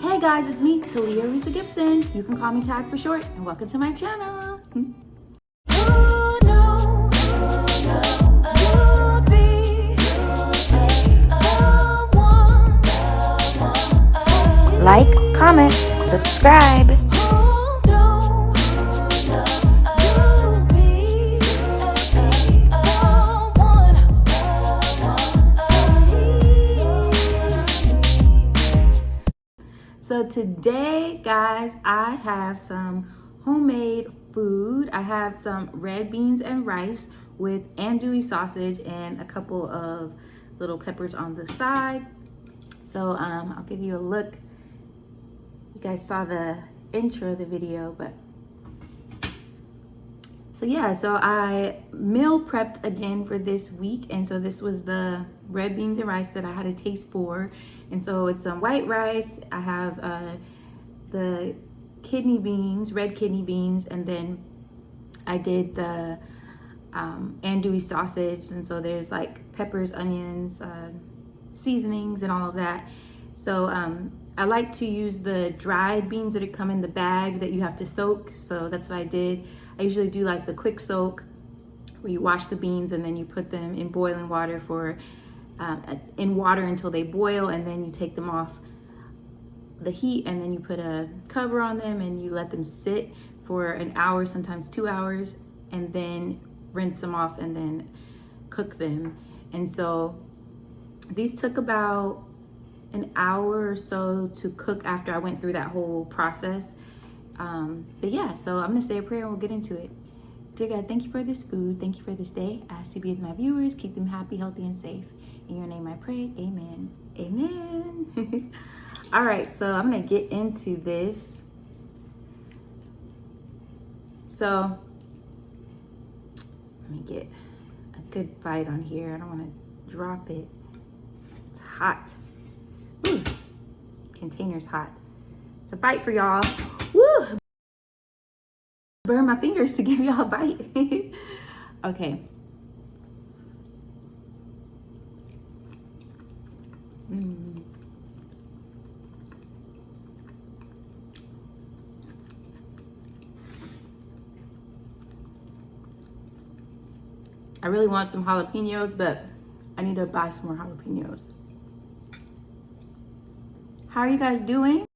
Hey guys, it's me, Talia Risa Gibson. You can call me Tag for short, and welcome to my channel. Like, comment, subscribe. So today, guys, I have some homemade food. I have some red beans and rice with andouille sausage and a couple of little peppers on the side. So I'll give you a look. You guys saw the intro of the video, but so yeah, so I meal prepped again for this week, and so this was the red beans and rice that I had a taste for. And so it's some white rice. I have the kidney beans, red kidney beans, and then I did the andouille sausage. And so there's like peppers, onions, seasonings, and all of that. So I like to use the dried beans that come in the bag that you have to soak. So that's what I did. I usually do like the quick soak where you wash the beans and then you put them in boiling water for in water until they boil, and then you take them off the heat and then you put a cover on them and you let them sit for an hour, sometimes 2 hours, and then rinse them off and then cook them. And so these took about an hour or so to cook after I went through that whole process. But yeah, so I'm gonna say a prayer and we'll get into it. Dear God, thank you for this food. Thank you for this day. I ask you to be with my viewers, keep them happy, healthy, and safe. In your name I pray, amen. Amen. All right, so I'm gonna get into this. So let me get a good bite on here. I don't wanna drop it. It's hot. Ooh, container's hot. It's a bite for y'all. Woo! Burn my fingers to give y'all a bite. Okay. I really want some jalapenos, but I need to buy some more jalapenos. How are you guys doing?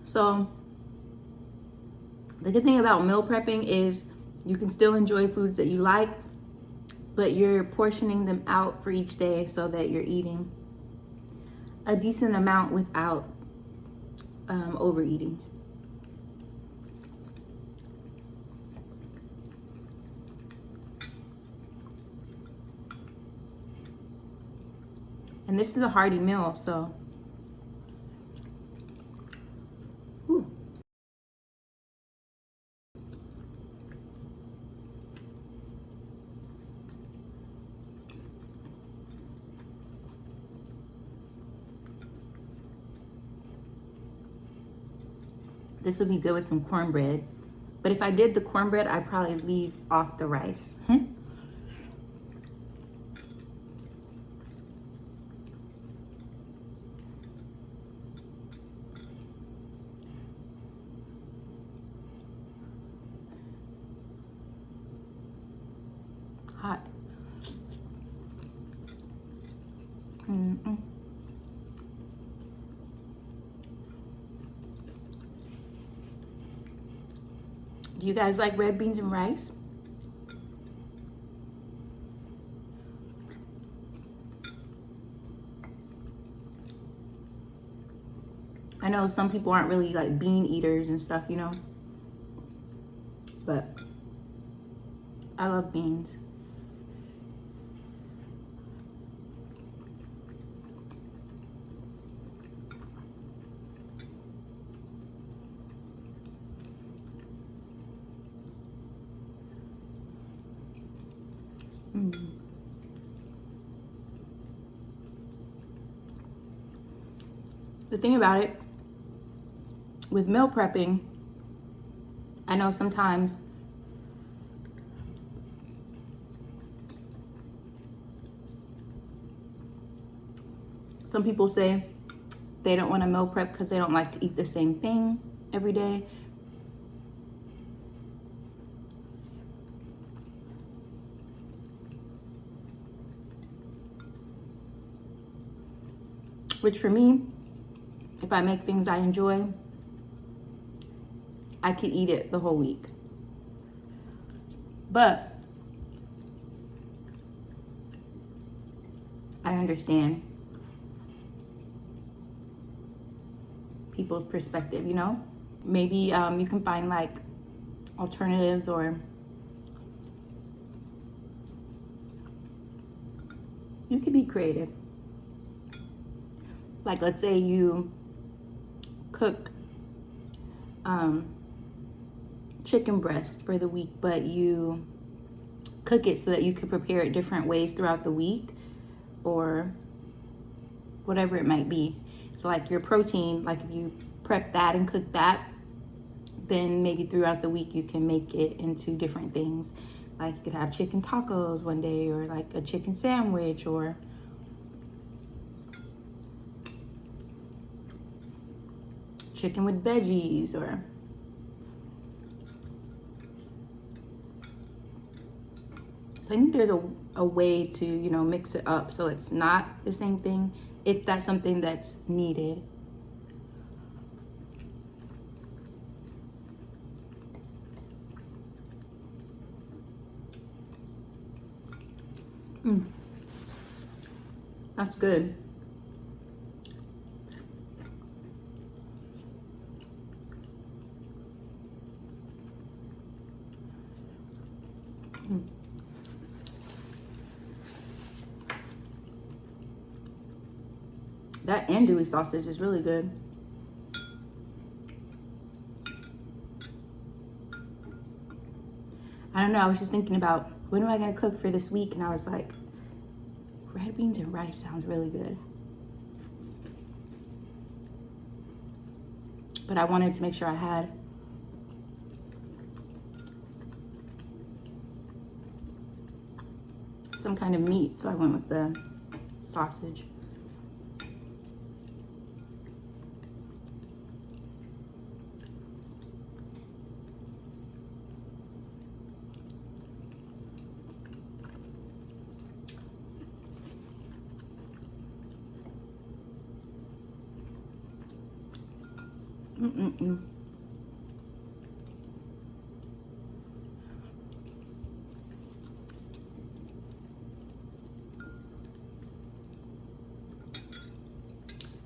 So the good thing about meal prepping is you can still enjoy foods that you like, but you're portioning them out for each day so that you're eating a decent amount without overeating. And this is a hearty meal, so whew. This would be good with some cornbread. But if I did the cornbread, I'd probably leave off the rice. Hot. Do you guys like red beans and rice? I know some people aren't really like bean eaters and stuff, you know, but I love beans. The thing about it with meal prepping, I know sometimes Some people say they don't want to meal prep because they don't like to eat the same thing every day. Which for me, if I make things I enjoy, I could eat it the whole week. But I understand people's perspective, you know? Maybe you can find like alternatives, or you could be creative. Like, let's say you cook chicken breast for the week, but you cook it so that you could prepare it different ways throughout the week, or whatever it might be. So like your protein, like if you prep that and cook that, then maybe throughout the week you can make it into different things. Like you could have chicken tacos one day, or like a chicken sandwich, or chicken with veggies, or so I think there's a way to, you know, mix it up so it's not the same thing, if that's something that's needed. That's good. That andouille sausage is really good. I don't know, I was just thinking about when am I gonna cook for this week, and I was like, red beans and rice sounds really good. But I wanted to make sure I had some kind of meat, so I went with the sausage.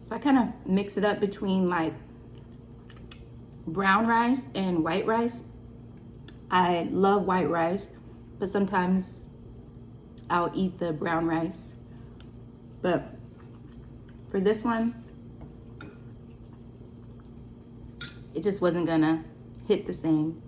So I kind of mix it up between like brown rice and white rice. I love white rice, but sometimes I'll eat the brown rice. But for this one, it just wasn't gonna hit the same.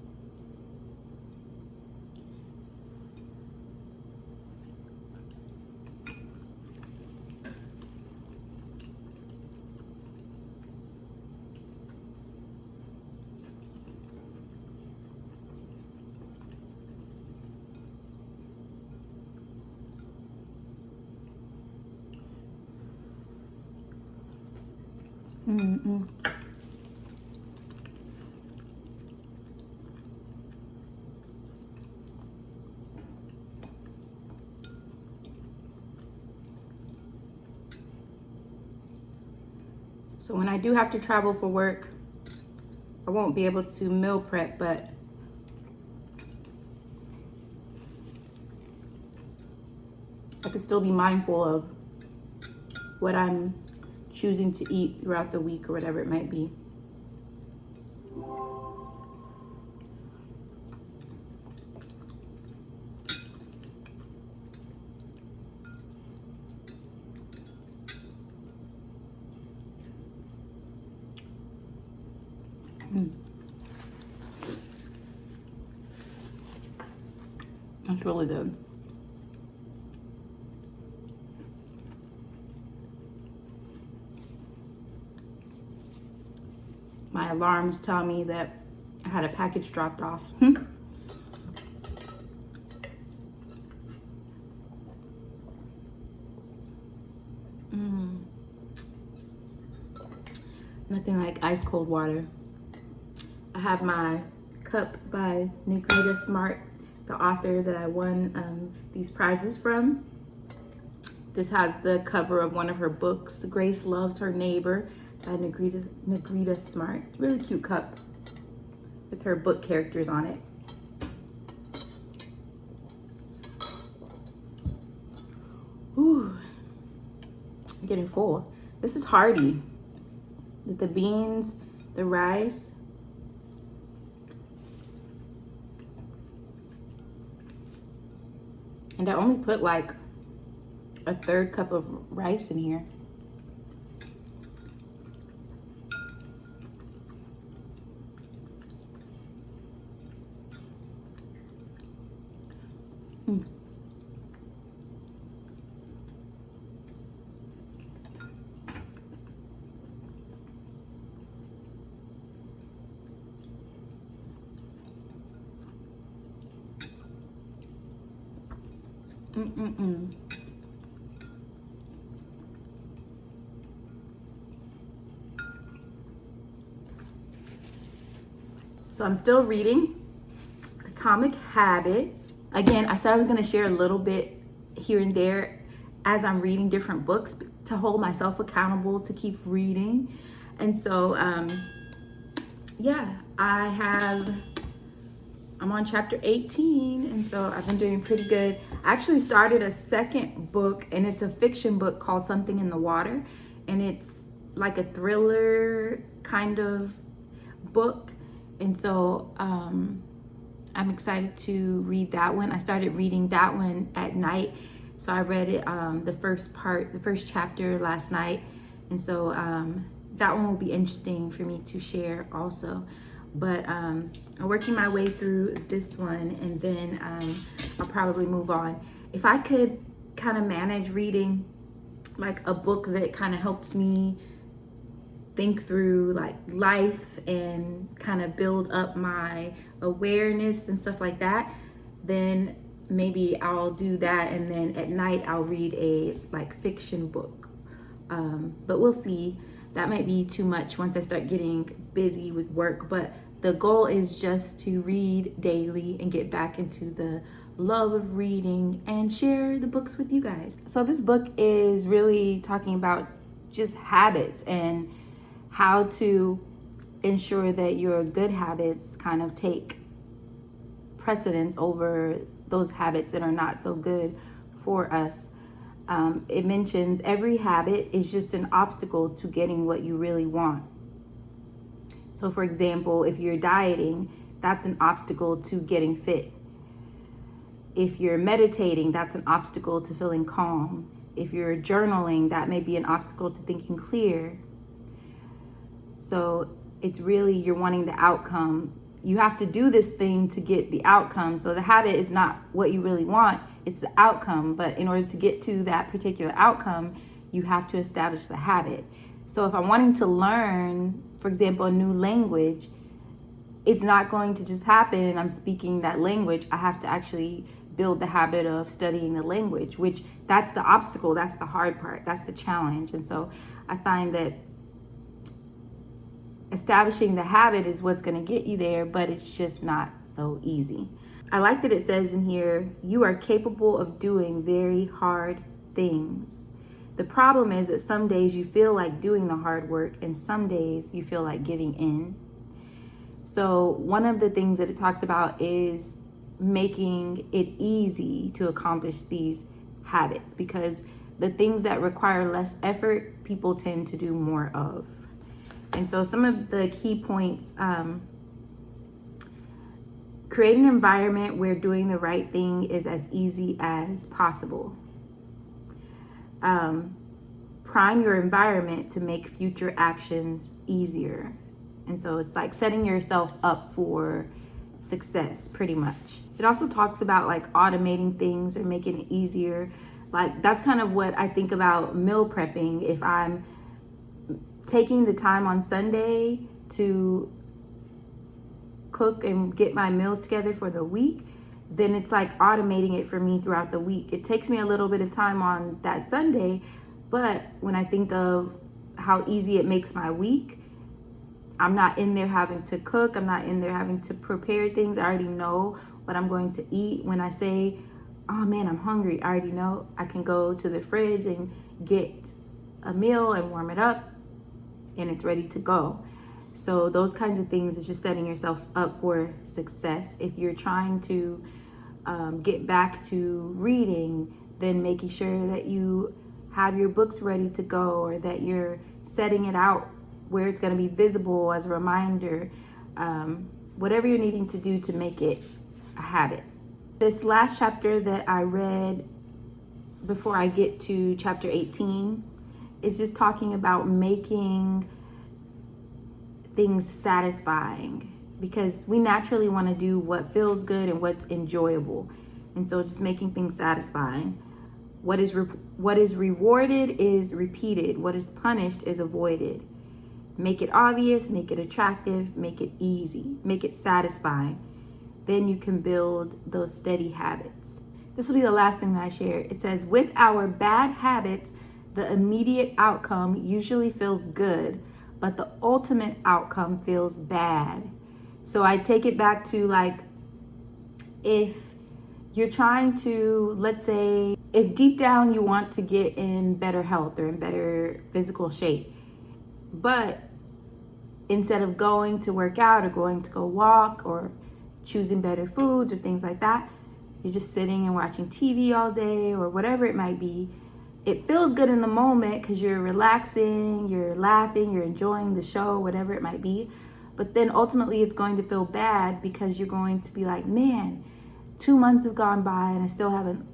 So when I do have to travel for work, I won't be able to meal prep, but I could still be mindful of what I'm choosing to eat throughout the week, or whatever it might be. That's really good. My alarms tell me that I had a package dropped off. Nothing like ice cold water. I have my cup by Negrita Smart, the author that I won these prizes from. This has the cover of one of her books, Grace Loves Her Neighbor by Negrita Smart. Really cute cup with her book characters on it. Ooh, I'm getting full. This is hearty. With the beans, the rice. And I only put like a third cup of rice in here. So I'm still reading Atomic Habits. Again, I said I was going to share a little bit here and there as I'm reading different books to hold myself accountable to keep reading. And so, yeah, I'm on chapter 18, and so I've been doing pretty good. I actually started a second book, and it's a fiction book called Something in the Water, and it's like a thriller kind of book. And so I'm excited to read that one. I started reading that one at night. So I read it, the first chapter last night. And so that one will be interesting for me to share also. But I'm working my way through this one, and then I'll probably move on. If I could kind of manage reading like a book that kind of helps me think through like life and kind of build up my awareness and stuff like that, then maybe I'll do that, and then at night I'll read a like fiction book. But we'll see. That might be too much once I start getting busy with work, but the goal is just to read daily and get back into the love of reading and share the books with you guys. So this book is really talking about just habits and how to ensure that your good habits kind of take precedence over those habits that are not so good for us. It mentions every habit is just an obstacle to getting what you really want. So for example, if you're dieting, that's an obstacle to getting fit. If you're meditating, that's an obstacle to feeling calm. If you're journaling, that may be an obstacle to thinking clear. So it's really, you're wanting the outcome. You have to do this thing to get the outcome. So the habit is not what you really want, it's the outcome. But in order to get to that particular outcome, you have to establish the habit. So if I'm wanting to learn, for example, a new language, it's not going to just happen and I'm speaking that language. I have to actually build the habit of studying the language, which that's the obstacle, that's the hard part, that's the challenge. And so I find that establishing the habit is what's going to get you there, but it's just not so easy. I like that it says in here, you are capable of doing very hard things. The problem is that some days you feel like doing the hard work and some days you feel like giving in. So one of the things that it talks about is making it easy to accomplish these habits, because the things that require less effort, people tend to do more of. And so some of the key points, create an environment where doing the right thing is as easy as possible. Prime your environment to make future actions easier. And so it's like setting yourself up for success, pretty much. It also talks about like automating things or making it easier. Like that's kind of what I think about meal prepping. If I'm taking the time on Sunday to cook and get my meals together for the week, then it's like automating it for me throughout the week. It takes me a little bit of time on that Sunday, but when I think of how easy it makes my week, I'm not in there having to cook. I'm not in there having to prepare things. I already know what I'm going to eat. When I say, oh man, I'm hungry, I already know I can go to the fridge and get a meal and warm it up and it's ready to go. So those kinds of things is just setting yourself up for success. If you're trying to get back to reading, then making sure that you have your books ready to go, or that you're setting it out where it's going to be visible as a reminder. Whatever you're needing to do to make it a habit. This last chapter that I read before I get to chapter 18 is just talking about making things satisfying, because we naturally want to do what feels good and what's enjoyable. And so just making things satisfying. What is rewarded is repeated. What is punished is avoided. Make it obvious, make it attractive, make it easy, make it satisfying. Then you can build those steady habits. This will be the last thing that I share. It says, with our bad habits, the immediate outcome usually feels good, but the ultimate outcome feels bad. So I take it back to, like, if you're trying to, let's say, if deep down you want to get in better health or in better physical shape, but instead of going to work out or going to go walk or choosing better foods or things like that, you're just sitting and watching TV all day or whatever it might be. It feels good in the moment because you're relaxing, you're laughing, you're enjoying the show, whatever it might be. But then ultimately it's going to feel bad because you're going to be like, man, 2 months have gone by and I still haven't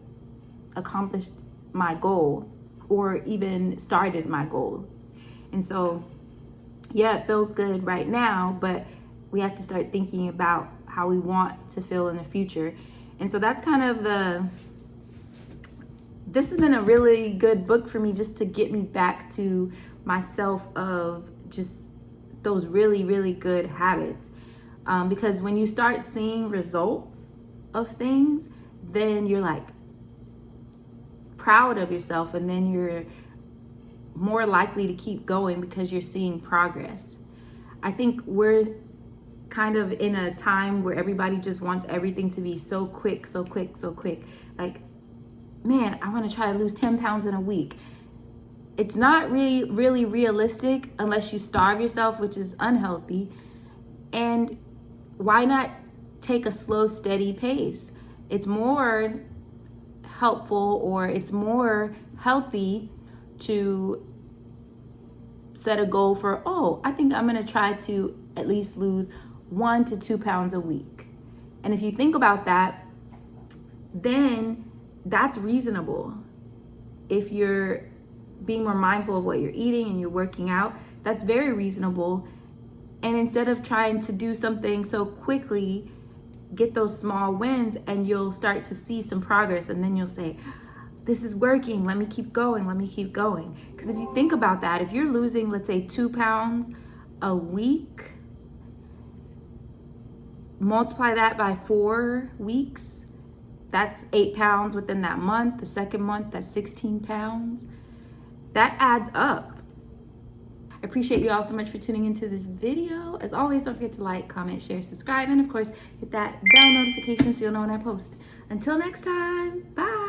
accomplished my goal or even started my goal. And so, yeah, it feels good right now, but we have to start thinking about how we want to feel in the future. And so that's kind of this has been a really good book for me, just to get me back to myself of just those really, really good habits. Because when you start seeing results of things, then you're like proud of yourself, and then you're more likely to keep going because you're seeing progress. I think we're kind of in a time where everybody just wants everything to be so quick, so quick, so quick. Like, man, I want to try to lose 10 pounds in a week. It's not really realistic unless you starve yourself, which is unhealthy. And why not take a slow, steady pace? It's more helpful, or it's more healthy to set a goal for, I think I'm going to try to at least lose 1 to 2 pounds a week. And if you think about that, then that's reasonable. If you're being more mindful of what you're eating and you're working out, that's very reasonable. And instead of trying to do something so quickly, get those small wins and you'll start to see some progress. And then you'll say, this is working. Let me keep going. Let me keep going. Because if you think about that, if you're losing, let's say 2 pounds a week, multiply that by 4 weeks, that's 8 pounds within that month. The second month, that's 16 pounds. That adds up. I appreciate you all so much for tuning into this video. As always, don't forget to like, comment, share, subscribe, and of course, hit that bell notification so you'll know when I post. Until next time, bye.